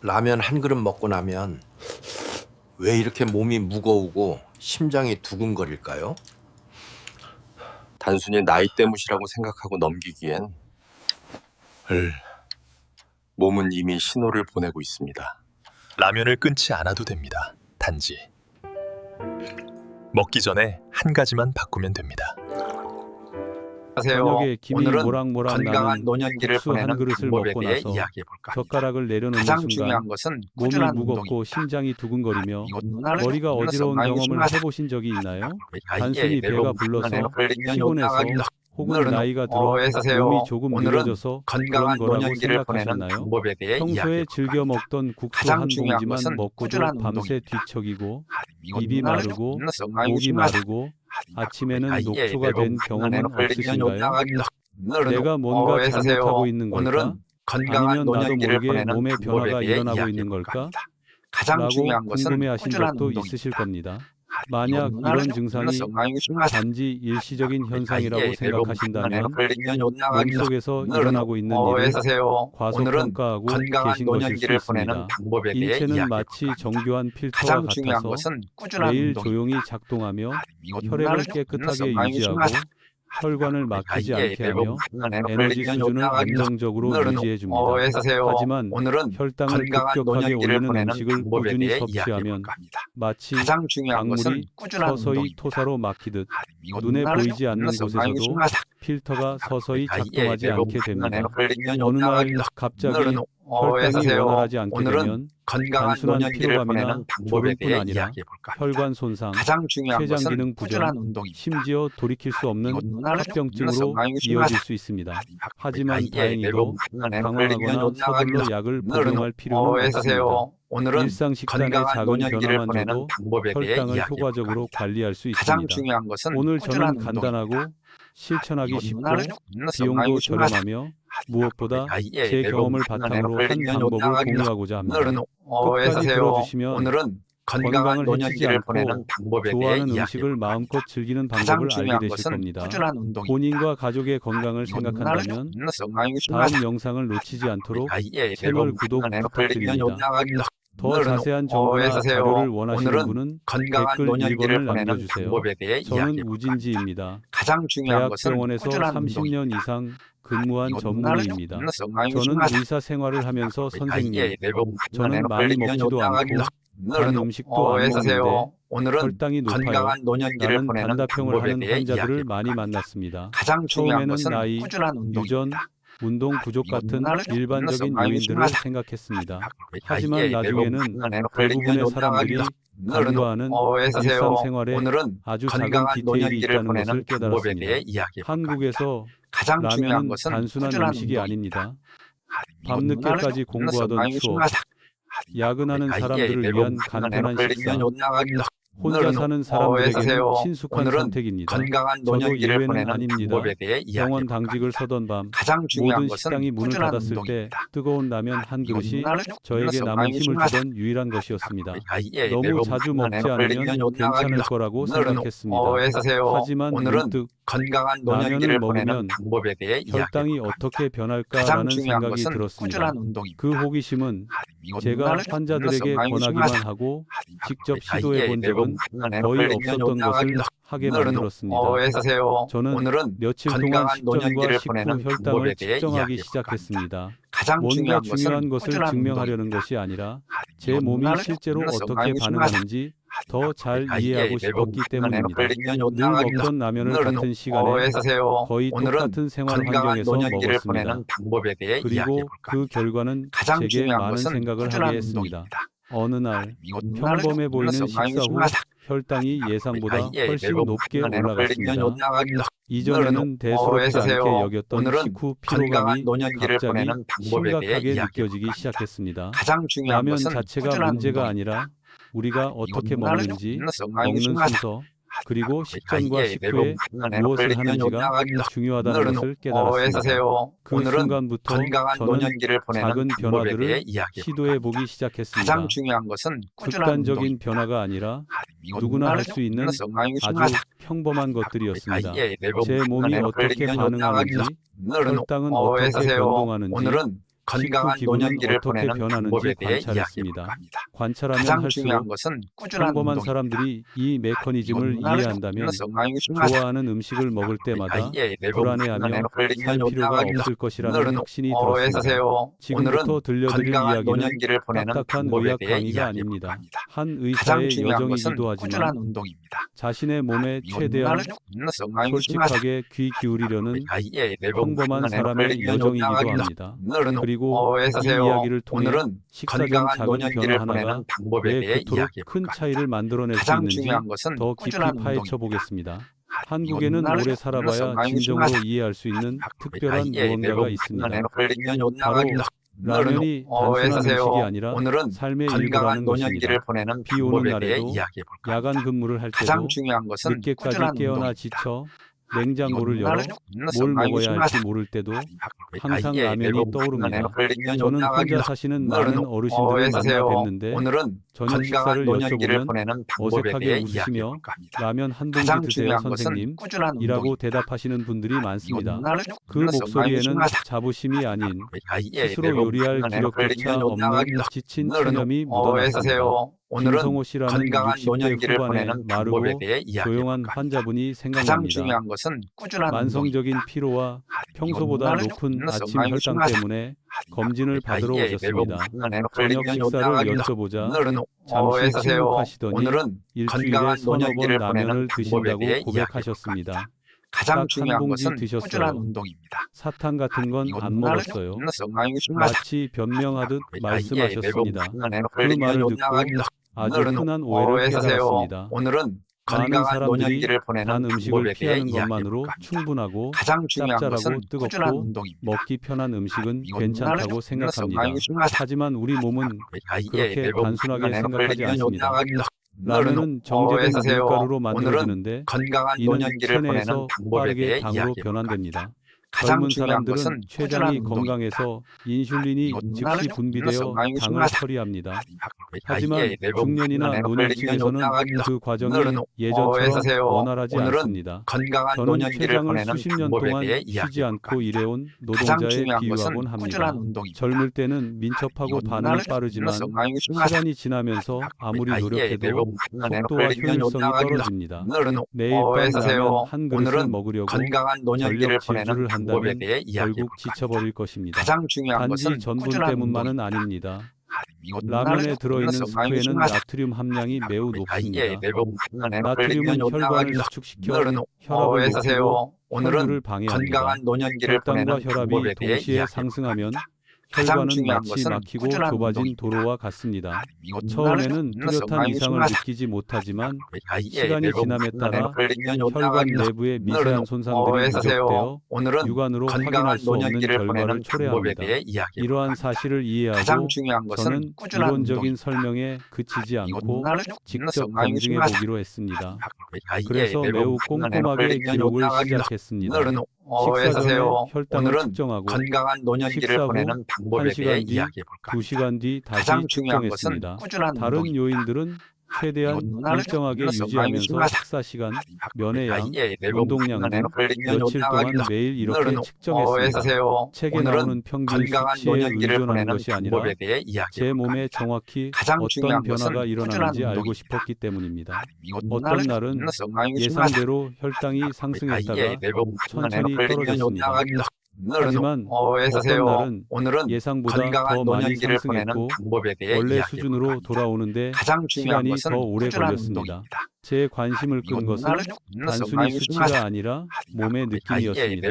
라면 한 그릇 먹고 나면 왜 이렇게 몸이 무거우고 심장이 두근거릴까요? 단순히 나이 때문이라고 생각하고 넘기기엔 을, 몸은 이미 신호를 보내고 있습니다. 라면을 끊지 않아도 됩니다. 단지 먹기 전에 한 가지만 바꾸면 됩니다. 저녁에 김이 오늘은 모락모락 건강한 나는 노년기를 국수 한 보내는 그릇을 방법에 먹고 대해 나서 이야기해 볼까 합니다. 젓가락을 내려놓는 가장 순간 중요한 것은 몸이 꾸준한 무겁고 운동입니다. 심장이 두근거리며 이건 머리가 어지러운 경험을 해보신 적이 있나요? 단순히 배가 불러서 피곤해서 혹은 나이가 들어 몸이 조금 느려져서 그런 건강한 거라고 노년기를 보내는 생각하셨나요? 방법에 대해 평소에 이야기해 즐겨 볼까 합니다. 먹던 국수 가장 한 중요한 봉지만 것은 먹고도 꾸준한 밤새 운동입니다. 뒤척이고 이건 입이 마르고 목이 마르고 아침에는 녹초가 된 경험은 없으신가요? 내가 뭔가 잘못하고 있는 걸까? 아니면 나도 모르게 몸에 변화가 일어나고 있는 걸까? 가장 라고 중요한 것은 궁금해하신 꾸준한 적도 운동입니다. 있으실 겁니다. 만약 이런 증상이 단지 일시적인 현상이라고 생각하신다면 몸속에서 일어나고 있는 일을 과소평가하고 계신 것일 수 있습니다. 인체는 마치 정교한 필터와 같아서 매일 조용히 작동하며 혈액을 깨끗하게 유지하고 혈관을 막히지 않게 하며 에너지 수준을 안정적으로 유지해 줍니다. 하지만 혈당을 급격하게 올리는 음식을 꾸준히 섭취하면 마치 강물이 서서히 토사로 막히듯 눈에 보이지 않는 곳에서도 필터가 서서히 작동하지 않게 됩니다. 어느 날 갑자기 혈당이 원활하지 않게 되면 단순한 피로감이나 졸음뿐 아니라 혈관 손상, 췌장 기능 부전, 심지어 돌이킬 수 없는 합병증으로 이어질 수 있습니다. 하지만 다행히도 당황하거나 서둘러 약을 복용할 필요는 없습니다. 일상 식단의 작은 변화만 줘도 혈당을 효과적으로 관리할 수 있습니다. 오늘 저는 간단하고 실천하기 쉽고 비용도 저렴하며 무엇보다 제 경험을 바탕으로 한 방법을 공유하고자 합니다. 끝까지 들어주시면 건강을 해치지 않고 좋아하는 음식을 마음껏 즐기는 방법을 알게 되실 겁니다. 본인과 가족의 건강을 생각한다면 다음 영상을 놓치지 않도록 채널 구독 부탁드립니다. 더 자세한 정보나 자료를 원하시는 분은 댓글 1번을 남겨주세요. 저는 우진지입니다. 대학병원에서 30년 이상 근무한 전문의입니다. 저는 의사 생활을 하면서 선생님, 저는 많이 먹지도 않고 단 음식도 안 먹는데 혈당이 높아요 라는 단답형을 하는 환자들을 많이 만났습니다. 처음에는 나이, 유전, 운동 부족 같은 일반적인 요인들을 생각했습니다. 하지만 나중에는 대부분의 사람들이 간과하는 일상생활에 아주 작은 디테일이 있다는 것을 깨달았습니다. 한국에서 라면은 단순한 음식이 아닙니다. 밤늦게까지 공부하던 추억, 야근하는 사람들을 위한 간편한 식사, 혼자 사는 사람들에게는 친숙한 선택입니다. 저도 예외는 아닙니다. 병원 당직을 서던 밤 모든 식당이 문을 닫았을 때 뜨거운 라면 한 그릇이 저에게 남은 힘을 주던 유일한 것이었습니다. 너무 자주 먹지 않으면 괜찮을 거라고 생각했습니다. 하지만 문득 라면을 먹으면 혈당이 어떻게 변할까라는 생각이 들었습니다. 그 호기심은 제가 환자들에게 권하기만 하고 직접 시도해 본 적은 거의 없었던 것을 하게 만들었습니다. 저는 며칠 동안 식전과 식후 혈당을 측정하기 시작했습니다. 뭔가 중요한 것을 증명하려는 것이 아니라 제 몸이 실제로 어떻게 반응하는지 더 잘 이해하고 싶었기 때문입니다. 늘 먹던 라면을 같은 시간에 거의 똑같은 생활 환경에서 먹었습니다. 그리고 그 결과는 제게 많은 생각을 하게 했습니다. 어느 날 평범해 보이는 식사 후 혈당이 예상보다 훨씬 높게 올라갔습니다. 이전에는 대수롭지 않게 여겼던 식후 피로감이 갑자기 심각하게 느껴지기 시작했습니다. 라면 자체가 문제가 아니라 우리가 어떻게 먹는지, 먹는 순서, 그리고 식전과 식후에 무엇을 하는지가 중요하다는 것을 깨달았습니다. 그 순간부터 저는 작은 변화들을 시도해보기 시작했습니다. 극단적인 변화가 아니라 누구나 할 수 있는 아주 평범한 것들이었습니다. 제 몸이 어떻게 반응하는지, 혈당은 어떻게 변동하는지, 건강한 기분은 노년기를 어떻게 보내는 변하는지 방법에 대해 이야기해 관찰했습니다. 볼까 합니다. 관찰하면 가장 할수록 중요한 것은 꾸준한 평범한 운동입니다. 사람들이 이 메커니즘을 이해한다면 좋아하는 음식을 먹을 때마다 불안해하며 살 필요가 없을 것이라는 확신이 들었습니다. 지금부터 들려드릴 이야기는 딱딱한 의학 강의가 아닙니다. 한 의사의 여정이기도 하지만 자신의 몸에 최대한 솔직하게 귀 기울이려는 평범한 사람의 여정이기도 합니다. 그리고 이 이야기를 통해 식사 전 작은 변화 하나가 왜 그토록 큰 차이를 만들어낼 수 있는지 더 깊이 파헤쳐 보겠습니다. 한국에는 오래 살아봐야 진정으로 이해할 수 있는 특별한 무언가가 있습니다. 바로 라면이 단순한 음식이 아니라 삶의 일부라는 것입니다. 비 오는 날에도 야간 근무를 할 때도 늦게까지 깨어나 지쳐 냉장고를 열어 뭘 먹어야 할지 모를 때도 항상 라면이 떠오릅니다. 저는 혼자 사시는 많은 어르신들을 만나 뵀는데 저녁 식사를 여쭤보면 어색하게 웃으시며 라면 한 봉지 드세요 선생님 이라고 대답하시는 분들이 많습니다. 그 목소리에는 자부심이 아닌 스스로 요리할 기력조차 없는 지친 체념이 묻어났습니다. 김성호 씨라는 60대 후반의 마르고 조용한 환자분이 생각납니다. 만성적인 피로와 평소보다 높은 아침 혈당 때문에 검진을 받으러 오셨습니다. 저녁 식사를 여쭤보자 잠시 침묵하시더니 일주일에 서너 번 라면을 드신다고 고백하셨습니다. 딱 한 봉지 드셨어요. 사탕 같은 건 안 먹었어요. 마치 변명하듯 말씀하셨습니다. 그 말을 듣고 아주 흔한 오해를 깨달았습니다. 많은 사람들이 단 음식을 피하는 것만으로 충분하고 짭짤하고 뜨겁고 먹기 편한 음식은 괜찮다고 생각합니다. 하지만 우리 몸은 그렇게 단순하게 생각하지 않습니다. 라면은 정제된 밀가루로 만들어지는데 이는 체내에서 빠르게 당으로 변환됩니다. 젊은 사람들은 췌장이 건강해서 인슐린이 즉시 분비되어 당을 처리합니다. 하지만 중년이나 노년층에서는 그 과정이 예전처럼 원활하지 않습니다. 저는 췌장을 수십 년 동안 쉬지 않고 일해온 노동자에 비유하곤 합니다. 젊을 때는 민첩하고 반응이 빠르지만 시간이 지나면서 아무리 노력해도 속도와 효율성이 떨어집니다. 매일 밤 라면 한 그릇을 먹으려고 전력 질주를 한다면 결국 지쳐버릴 것입니다. 단지 전분 때문만은 아닙니다. 라면에 들어있는 스프에는 나트륨 함량이 매우 높습니다. 나트륨은 혈관을 수축시켜 혈압을 높이고 혈류를 방해합니다. 혈당과 혈압이 동시에 상승하면 혈관은 마치 막히고 좁아진 도로와 같습니다. 처음에는 뚜렷한 이상을 느끼지 못하지만 시간이 지남에 따라 혈관 내부의 미세한 손상들이 누적되어 육안으로 확인할 수 없는 결과를 초래합니다. 이러한 사실을 이해하고 저는 이론적인 설명에 그치지 않고 직접 검증해 보기로 했습니다. 그래서 매우 꼼꼼하게 기록을 시작했습니다. 식사 전에 혈당을 측정하고 식사 후 1시간 뒤, 2시간 뒤 다시 측정했습니다. 다른 요인들은 최대한 일정하게 유지하면서 식사 시간, 면의 양, 운동량 등 며칠 동안 매일 이렇게 측정했습니다. 책에 나오는 평균 수치에 의존하는 것이 아니라 제 몸에 정확히 어떤 변화가 일어나는지 알고 싶었기 때문입니다. 어떤 날은 예상대로 혈당이 상승했다가 천천히 떨어졌습니다. 하지만 어떤 날은 예상보다 더 많이 상승했고 원래 수준으로 돌아오는데 시간이 더 오래 걸렸습니다. 제 관심을 끈 것은 단순히 수치가 아니라 몸의 느낌이었습니다.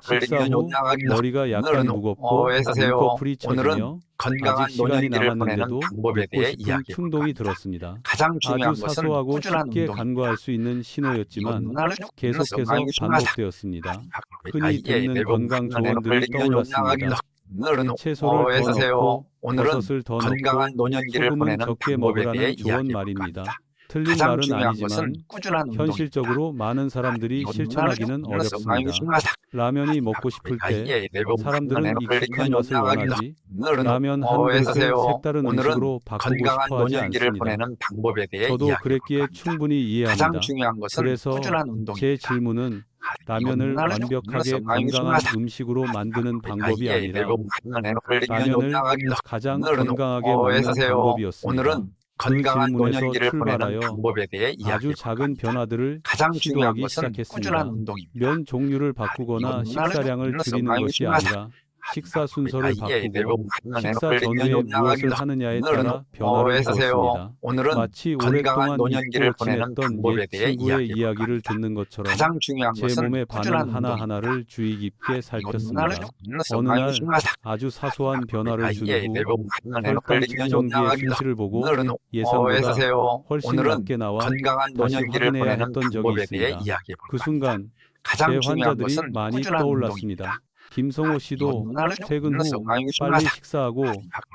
식사 후 머리가 약간 무겁고 눈꺼풀이 처지며 아직 시간이 남았는데도 먹고 싶은 충동이 들었습니다. 아주 사소하고 쉽게 간과할 수 있는 신호였지만 계속해서 반복되었습니다. 흔히 듣는 건강 조언들이 떠올랐습니다. 채소를 더 넣고 버섯을 더 넣고 소금은 적게 먹으라는 조언 말입니다. 틀린 말은 아니지만 현실적으로 많은 사람들이 실천하기는 어렵습니다. 라면이 먹고 싶을 때 사람들은 익숙한 맛을 원하지 라면 한 그릇을 색다른 음식으로 바꾸고 싶어 하지 않습니다. 저도 그랬기에 충분히 이해합니다. 그래서 제 질문은 라면을 완벽하게 건강한 음식으로 만드는 방법이 아니라 라면을 가장 건강하게 먹는 방법이었습니다. 그 질문에서 출발하여 아주 작은 변화들을 시도하기 시작했습니다. 면 종류를 바꾸거나 식사량을 줄이는 것이 아니라 식사 순서를 바꾸고 식사 전후에 무엇을 하느냐에 따라 변화를 주었습니다. 마치 오랫동안 잊고 지냈던 옛 친구의 이야기를 듣는 것처럼 제 몸의 반응 하나하나를 주의 깊게 살폈습니다. 어느 날 아주 사소한 변화를 준 후 혈당 측정기의 수치를 보고 예상보다 훨씬 낮게 나와 다시 확인해야 했던 적이 있습니다. 그 순간 제 환자들이 많이 떠올랐습니다. 김성호 씨도 퇴근 후 빨리 식사하고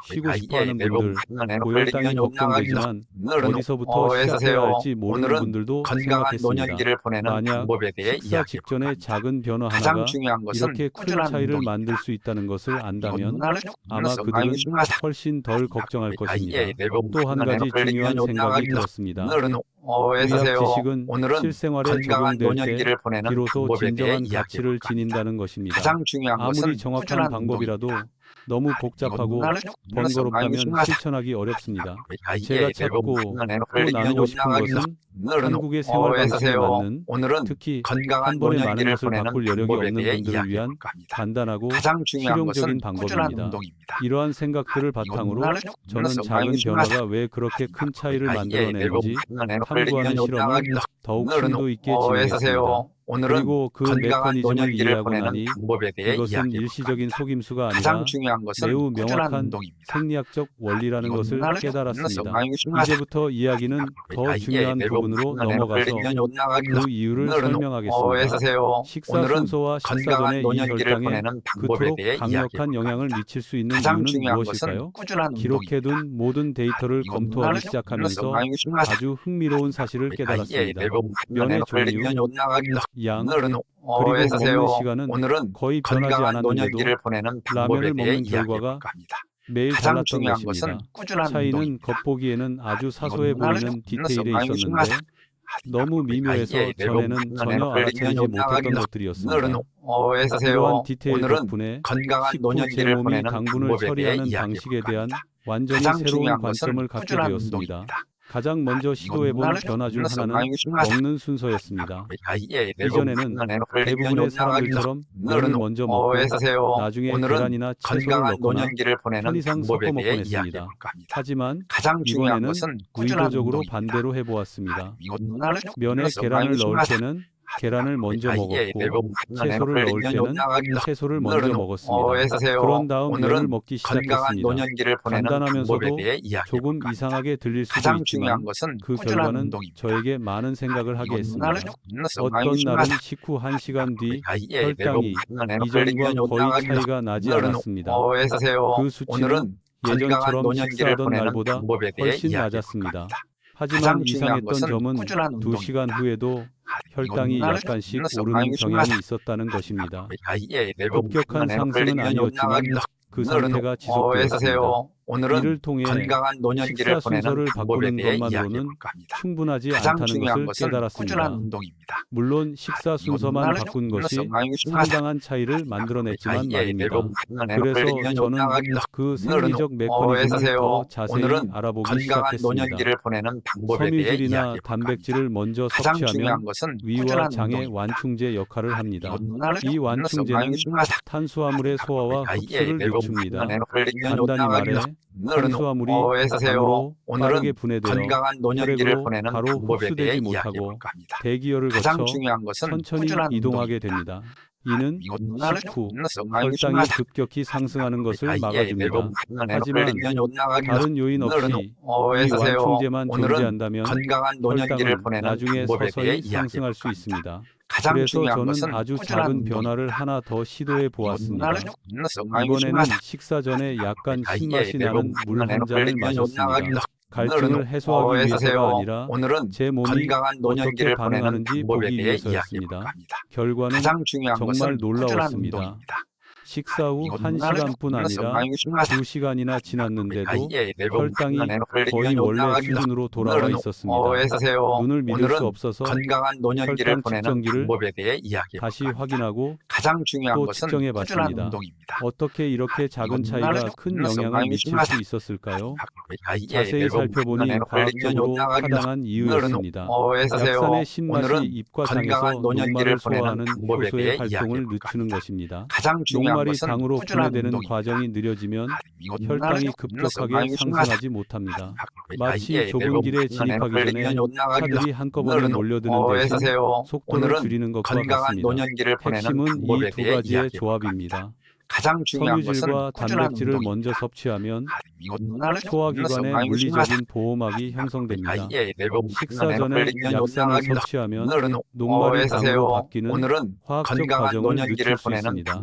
쉬고 싶어하는 분들, 고혈당이 걱정되지만 어디서부터 시작해야 할지 모르는 분들도 생각했습니다. 만약 식사 직전에 작은 변화 하나가 이렇게 큰 차이를 만들 수 있다는 것을 안다면 아마 그들은 훨씬 덜 걱정할 것입니다. 또 한 가지 중요한 생각이 들었습니다. 의학 지식은 실생활에 적용될 때 비로소 진정한 가치를 지닌다는 것입니다. 아무리 정확한 방법이라도 너무 복잡하고 번거롭다면 실천하기 어렵습니다. 제가 찾고 또 나누고 싶은 것은 한국의 생활 방식에 맞는, 특히 한 번에 많은 것을 바꿀 여력이 없는 분들을 위한 간단하고 실용적인 방법입니다. 이러한 생각들을 바탕으로 저는 작은 변화가 왜 그렇게 큰 차이를 만들어내는지 탐구하는 실험을 더욱 심도 있게 진행했습니다. 그리고 그 메커니즘을 이해하고 나니 이것은 일시적인 속임수가 아니라 매우 명확한 생리학적 원리라는 것을 깨달았습니다. 이제부터 이야기는 더 중요한 부분으로 넘어가서 그 이유를 설명하겠습니다. 식사 순서와 식사 전의 이 혈당에 그토록 강력한 영향을 미칠 수 있는 이유는 무엇일까요? 기록해둔 모든 데이터를 검토하기 시작하면서 아주 흥미로운 사실을 깨달았습니다. 면의 종류, 양, 그리고 먹는 시간은 거의 변하지 않았는데도 라면을 먹는 결과가 매일 달랐던 것입니다. 차이는 겉보기에는 아주 사소해 보이는 디테일에 있었는데 너무 미묘해서 전에는 전혀 알아채지 못했던 것들이었습니다. 이러한 디테일 덕분에 식후 제 몸이 당분을 처리하는 방식에 대한 완전히 새로운 관점을 갖게 되었습니다. 가장 먼저 시도해본 변화 중 하나는 먹는 순서였습니다. 이전에는 대부분의 사람들처럼 면을 먼저 먹고 나중에 계란이나 채소를 넣거나 편의상 섞어 먹곤 했습니다. 하지만 이번에는 의도적으로 반대로 해보았습니다. 면에 계란을 넣을 때는 계란을 먼저 먹었고 채소를 넣을 때는 채소를 먼저 먹었습니다. 그런 다음 면을 먹기 시작했습니다. 간단하면서도 조금 이상하게 들릴 수도 있지만 그 결과는 저에게 많은 생각을 하게 했습니다. 어떤 날은 식후 1시간 뒤 혈당이 이전과 거의 차이가 나지 않았습니다. 그 수치는 예전처럼 식사하던 날보다 훨씬 낮았습니다. 하지만 이상했던 점은 2시간 후에도 혈당이 약간씩 오르는 경향이 있었다는 것입니다. 급격한 상승은 아니었지만 그 상태가 지속되었습니다. 이를 통해 식사 순서를 바꾸는 것만으로는 충분하지 않다는 것을 깨달았습니다. 물론 식사 순서만 바꾼 것이 상당한 차이를 만들어냈지만 말입니다. 그래서 저는 그 생리적 메커니즘을 더 자세히 알아보기 시작했습니다. 섬유질이나 단백질을 먼저 섭취하면 위와 장의 완충제 역할을 합니다. 이 완충제는 탄수화물의 소화와 흡수를 늦춥니다. 간단히 말해 탄수화물이 장으로 빠르게 분해되어 혈액으로 바로 흡수되지 못하고 대기열을 거쳐 천천히 이동하게 됩니다. 이는 식후 혈당이 급격히 상승하는 것을 막아줍니다. 하지만 다른 요인 없이 이 완충제만 존재한다면 혈당은 나중에 서서히 상승할 수 있습니다. 그래서 저는 아주 작은 변화를 하나 더 시도해 보았습니다. 이번에는 식사 전에 약간 신맛이 나는 물 한 잔을 마셨습니다. 갈증을 해소하기 위해서가 아니라 제 몸이 어떻게 반응하는지 보기 위해서였습니다. 결과는 정말 놀라웠습니다. 식사 후 1시간뿐 아니라 2시간이나 지났는데도 혈당이 거의 원래 수준으로 돌아와 있었습니다. 눈을 믿을 수 없어서 건강한 노년기를 혈당 보내는 측정기를 방법에 대해 이야기해 다시 볼까 합니다. 확인하고 가장 중요한 또 것은 측정해 꾸준한 봤습니다. 운동입니다. 어떻게 이렇게 작은 차이가 큰 영향을 미칠 수 있었을까요? 자세히 살펴보니 과학적으로 타당한 이유였습니다. 약산의 신맛이 입과 장에서 녹말을 소화하는 효소의 활동을 늦추는 것입니다. 가장 중요한 녹말이 것은 당으로 꾸준한 분해되는 운동입니다. 과정이 느려지면 혈당이 급격하게 상승하지 못합니다. 마치 좁은 길에 진입하기 전에 차들이 한꺼번에 몰려드는 대신 속도를 줄이는 것과 같습니다. 핵심은 이 두 가지의 조합입니다. 가장 중요한 것은 섬유질과 꾸준한 단백질을 운동입니다. 먼저 섭취하면 소화기관에 물리적인 보호막이 형성됩니다. 식사 전에 약산을 섭취하면 녹말이 당으로 바뀌는 화학적 과정을 늦출 수 있습니다.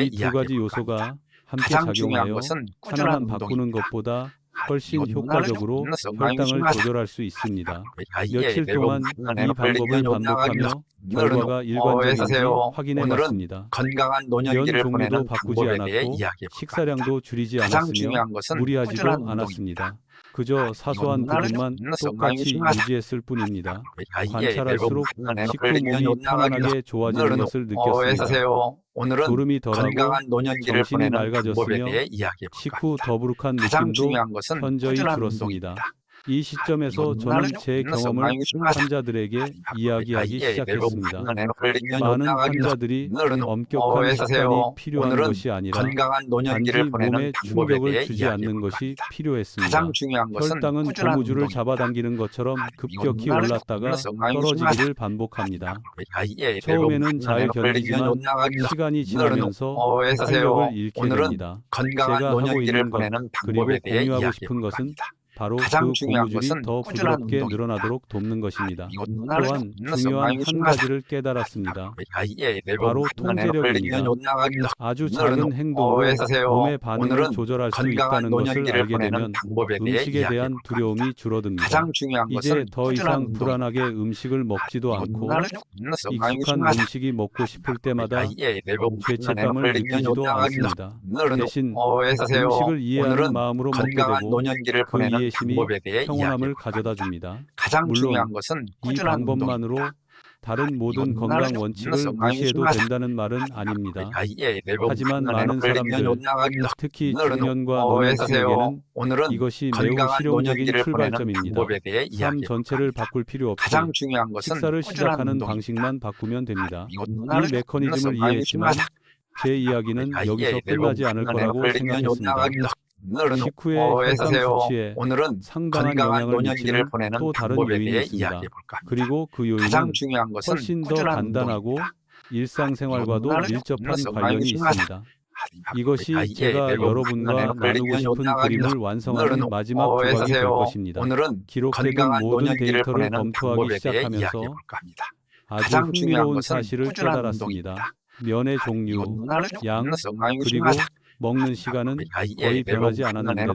이 두 가지 요소가 함께 가장 중요한 작용하여 것은 하나만 꾸준한 바꾸는 운동입니다. 것보다 훨씬 효과적으로 혈당을 조절할 수 있습니다. 며칠 동안 이 방법을 반복하며 결과가 일관적인지 확인해 봤습니다. 건강한 면 노년기를 종류도 보내는 바꾸지 방법에 대해 않았고 이야기해 볼까 식사량도 줄이지 가장 않았으며 중요한 것은 무리하지도 꾸준한 운동입니다. 않았습니다. 그저 사소한 부분만 똑같이 유지했을 뿐입니다. 관찰할수록 식후 몸이 편안하게 좋아지는 것을 느꼈습니다. 오늘은 졸음이 덜하고 건강한 노년기를 정신이 보내는 맑아졌으며 방법에 대해 이야기해 볼까 식후 더부룩한 가장 느낌도 중요한 것은 현저히 꾸준한 줄었습니다. 운동입니다. 이 시점에서 저는 제 경험을 환자들에게 이야기하기 시작했습니다. 많은 환자들이 엄격한 식단이 필요한 것이 아니라 건강한 단지 노년기를 보내는 몸에 방법에 충격을 대해 주지 이야기해 않는 볼까 것이 합니다. 필요했습니다. 가장 중요한 것은 혈당은 꾸준한 고무줄을 운동입니다. 잡아당기는 것처럼 급격히 올랐다가 떨어지기를 반복합니다. 처음에는 잘 견디지만 시간이 지나면서 활력을 잃게 됩니다. 건강한 제가 하고 노년기를 있는 것 보내는 그리고 방법에 대해 공유하고 이야기해 싶은 볼까 것은 합니다. 바로 가장 그 중요한 고무줄이 것은 더 꾸준한 부드럽게 운동입니다. 늘어나도록 돕는 것입니다. 또한 중요한 한 가지를 깨달았습니다. 바로 통제력입니다. 아주 작은 행동으로 몸의 반응을 조절할 수 있다는 것을 알게 되면 음식에 대한 두려움이 줄어듭니다. 가장 중요한 이제 것은 더 이상 불안하게 음식을 먹지도 않고 익숙한 음식이 먹고 싶을 때마다 죄책감을 느끼지도 않습니다. 대신 음식을 이해하는 마음으로 먹게 되고 그 이해심이 평온함을 가져다 줍니다. 가장 물론 중요한 것은 이 꾸준한 방법만으로 다른 모든 건강 원칙을 무시해도 된다는 말은 아닙니다. 하지만 많은 사람들, 특히 중년과 노년층에게는 이것이 매우 실용적인 출발점입니다. 삶 전체를 바꿀 필요 없이 가장 중요한 것은 식사를 꾸준한 시작하는 운동입니다. 방식만 바꾸면 됩니다. 이 메커니즘을 이해했지만 제 이야기는 여기서 끝나지 않을 거라고 생각했습니다. 식후의 혈당 수치에 오늘은 상당한 건강한 영향을 노년기를 미치는 보내는 또 다른 방법에 요인이 대해 있습니다. 이야기해 볼까 합니다. 그리고 그 요인은 가장 중요한 것은 훨씬 더 꾸준한 간단하고 운동입니다. 일상생활과도 밀접한 관련이 있습니다. 이것이 제가 여러분과 나누고 싶은 그림을 완성하는 마지막 조각이 될 것입니다. 오늘은 기록된 건강한 모든 노년기를 데이터를 보내는 검토하기 방법에 대해 시작하면서 이야기해 볼까 합니다. 아주 가장 중요한 흥미로운 것은 사실을 꾸준한 깨달았습니다. 운동입니다. 면의 종류, 양, 그리고 먹는 시간은 거의 변하지 않았는데도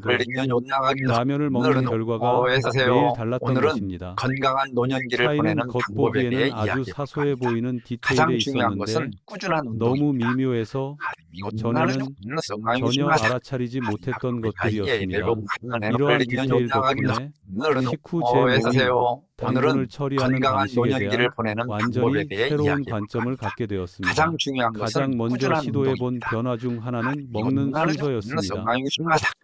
라면을 먹는 결과가 매일 달랐던 것입니다. 건강한 노년기를 차이는 보내는 방법에 겉보기에는 대해 아주 이야기해 사소해 볼까 합니다. 보이는 가장 디테일에 중요한 것은 있었는데 꾸준한 너무 운동입니다. 미묘해서 전에는 전혀 알아차리지 못했던 것들이었습니다. 이러한 디테일 덕분에 식후 제 몸이 당분을 처리하는 건강한 방식에 노년기를 대한 보내는 완전히 방법에 대해 새로운 이야기해 관점을 볼까 갖게 되었습니다. 가장 중요한 것은 가장 먼저 꾸준한 시도해본 운동입니다. 변화 중 하나는 먹는 순서였습니다.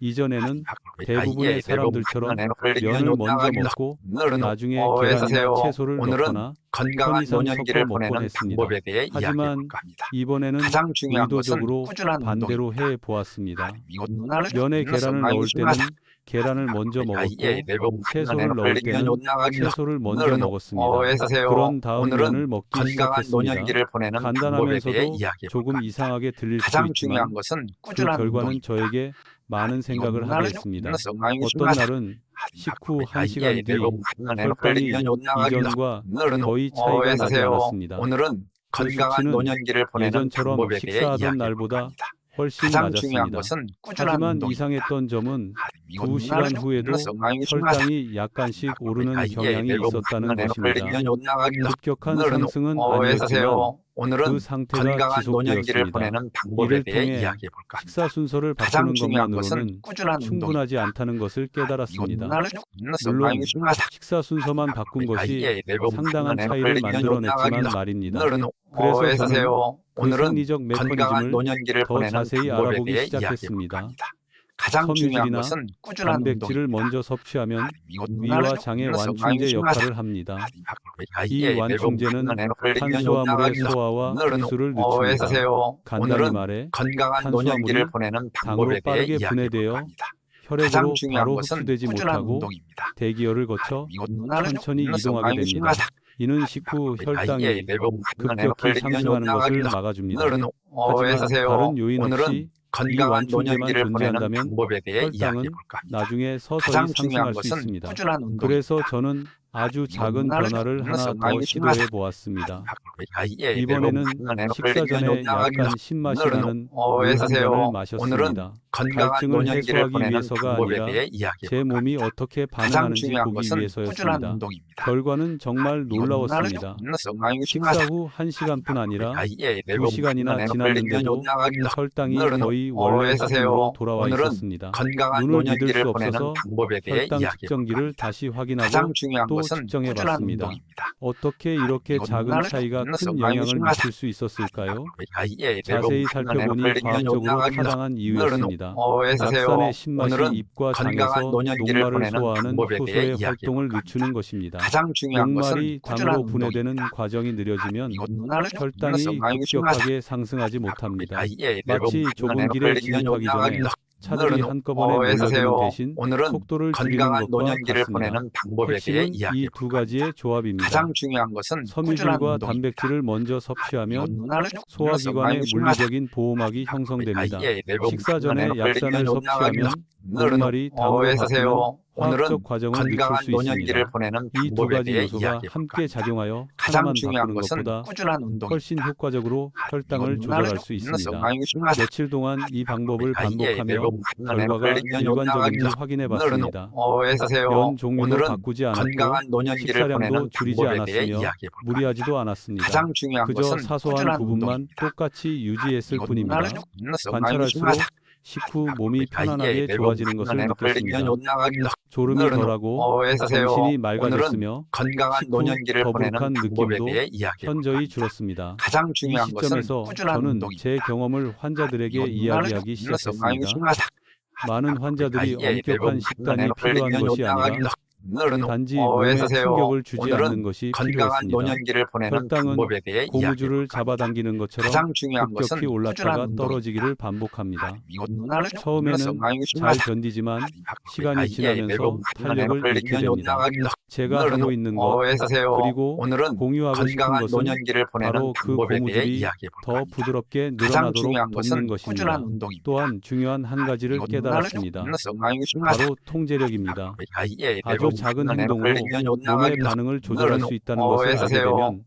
이전에는 대부분의 사람들처럼 면을 먼저 먹고 나중에 계란이나 채소를 넣거나 건강한 편의상 노년기를 섞어 먹곤 보내는 했습니다. 방법에 대해 하지만 이야기해 볼까 합니다. 이번에는 가장 중요한 것은 의도적으로 꾸준한 반대로 운동입니다. 해 보았습니다. 면에 계란을 넣을 때는 계란을 먼저 먹었고 채소를 넣을 때는 채소를 먼저 먹었습니다. 그런 다음 면을 먹기 건강한 시작했습니다. 노년기를 보내는 방법에 대해 간단하면서도 이야기해 조금 볼까 이상하게 들릴 수도 가장 있지만 중요한 것은 그 꾸준한 결과는 운동입니다. 저에게 많은 생각을 하게 했습니다. 어떤 날은 식후 1시간 뒤 혈당이 이전과 거의 차이가 나지 않았습니다. 오늘은 건강한 수치는 노년기를 보내는 예전처럼 방법에 대해 식사하던 이야기해 날보다 볼까 합니다. 훨씬 가장 중요한 낮았습니다. 것은 꾸준한 하지만 운동입니다. 이상했던 점은 2시간 후에도 혈당이 약간씩 오르는 경향이 있었다는 것입니다. 급격한 상승은 아니었지만 오늘은 그 상태가 건강한 노년기를 지속되었습니다. 보내는 방법에 이를 대해 통해 이야기해 볼까 합니다. 식사 순서를 가장 바꾸는 중요한 것은 것만으로는 꾸준한 충분하지 운동입니다. 않다는 것을 깨달았습니다. 물론 물론 식사 순서만 바꾼 것이 상당한 차이를 만들어냈지만 말입니다. 그래서 저는 그 오늘은 생리적 건강한 메커니즘을 노년기를 더 보내는 자세히 방법에 알아보기 대해 시작했습니다. 이야기해 볼까 합니다. 가장 중요한 섬유질이나 것은 꾸준한 단백질을 운동입니다. 먼저 섭취하면 위와 장의 완충제 역할을 합니다. 이 완충제는 탄수화물의 소화와 흡수를 늦춥니다. 간단히 말해 건강한 노년기를 탄수화물이 보내는 당으로 방법에 대해 빠르게 이야기해 분해되어 볼까 합니다. 가장 혈액으로 중요한 바로 것은 흡수되지 꾸준한 못하고 운동입니다. 대기열을 거쳐 천천히 이동하게 됩니다. 이는 식후 혈당이 급격히 상승하는 것을 막아줍니다. 하지만 다른 요인 없이 이 건강한 완충제만 노년기를 보내는 존재한다면 방법에 대해 혈당은 이야기해 볼까 합니다. 나중에 서서히 가장 중요한 상승할 수 것은 있습니다. 꾸준한 운동입니다. 그래서 저는 아주 작은 변화를 하나 더 시도해 보았습니다. 이번에는 식사 전에 약간 신맛이 나는 물 한 잔을 마셨습니다. 갈증을 해소하기 위해서가 아니라 제 몸이 어떻게 반응하는지 보기 위해서였습니다. 결과는 정말 놀라웠습니다. 식사 후 1시간뿐 아니라 2시간이나 지났는데도 혈당이 거의 원래 수준으로 돌아와 있었습니다. 눈을 믿을 수 없어서 혈당 측정기를 다시 확인하고 또 측정해 봤습니다. 어떻게 이렇게 작은 차이가 큰 영향을 미칠 수 있었을까요? 자세히 살펴보니 과학적으로 타당한 이유였습니다. 낙산의 신맛이 입과 장에서 녹말을 소화하는 효소의 활동을 늦추는 것입니다. 녹말이 당으로 분해되는 과정이 느려지면 혈당이 급격하게 상승하지 못합니다. 마치 좁은 길에 진입하기 전에 차들이 한꺼번에 몰려드는 대신 속도를 줄이는 것과 같습니다. 핵심은 이 두 가지의 조합입니다. 가장 중요한 것은 섬유질과 단백질을 먼저 섭취하면 소화기관의 물리적인 보호막이 형성됩니다. 식사 전에 약산을 섭취하면 녹말이 당으로 바뀌는 화학적 과정을 늦출 수 있습니다. 이 두 가지 요소가 함께 작용하여 하나만 바꾸는 것보다 훨씬 효과적으로 혈당을 조절할 수 있습니다. 며칠 동안 이 방법을 반복하며 결과가 일관적인지 확인해 봤습니다. 면 종류도 바꾸지 않았고 식사량도 줄이지 않았으며 무리하지도 않았습니다. 그저 사소한 부분만 똑같이 유지했을 뿐입니다. 관찰할수록 식후 몸이 편안하게 좋아지는 것을 느꼈습니다. 졸음이 덜하고 정신이 맑아졌으며 식후 더부룩한 느낌도 현저히 줄었습니다. 이 시점에서 저는 제 경험을 환자들에게 이야기하기 시작했습니다. 많은 환자들이 엄격한 식단이 필요한 것이 아니라 단지 몸에 충격을 주지 않는 것이 필요했습니다. 혈당은 고무줄을 잡아당기는 것처럼 급격히 올랐다가 떨어지기를 반복합니다. 처음에는 잘 견디지만 시간이 지나면서 탄력을 잃게 됩니다. 제가 하고 있는 것 그리고 공유하고 싶은 것은 바로 그 고무줄이 더 부드럽게 늘어나도록 돕는 것입니다. 또한 중요한 한 가지를 깨달았습니다. 바로 통제력입니다. 아주 작은 행동으로 몸의 반응을 조절할 수 있다는 것을 알게 되면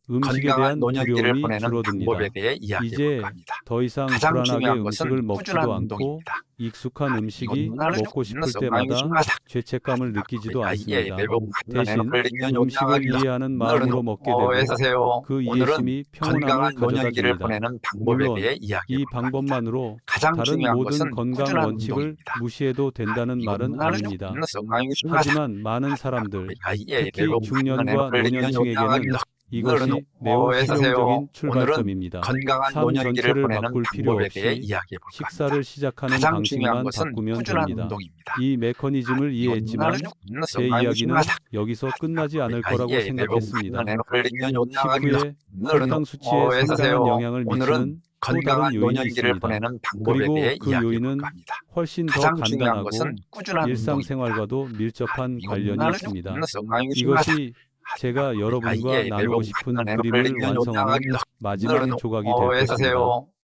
음식에 대한 두려움이 줄어듭니다. 이제 더 이상 불안하게 음식을 먹지도 않고 익숙한 음식이 먹고 싶을 때마다 죄책감을 느끼지도 않습니다. 대신 음식을 이해하는 마음으로 먹게 되고 그 이해심이 평온함을 가져다 줍니다. 물론 이 방법만으로 다른 모든 건강 원칙을 무시해도 된다는 말은 아닙니다. 하지만 많은 사람들, 특히 중년과 노년층에게는 이것이 매우 실용적인 출발점입니다. 삶 전체를 바꿀 필요 없이 식사를 시작하는 방식만 바꾸면 됩니다. 이 메커니즘을 이해했지만 제 이야기는 여기서 끝나지 않을 거라고 생각했습니다. 식후에 혈당 수치에 상당한 영향을 미치는 또 다른 요인이 있습니다. 그리고 그 요인은 훨씬 더 간단하고 일상생활과도 밀접한 관련이 있습니다. 이것이 제가 여러분과 나누고 싶은 그림을 완성하는 마지막 조각이 될 것입니다.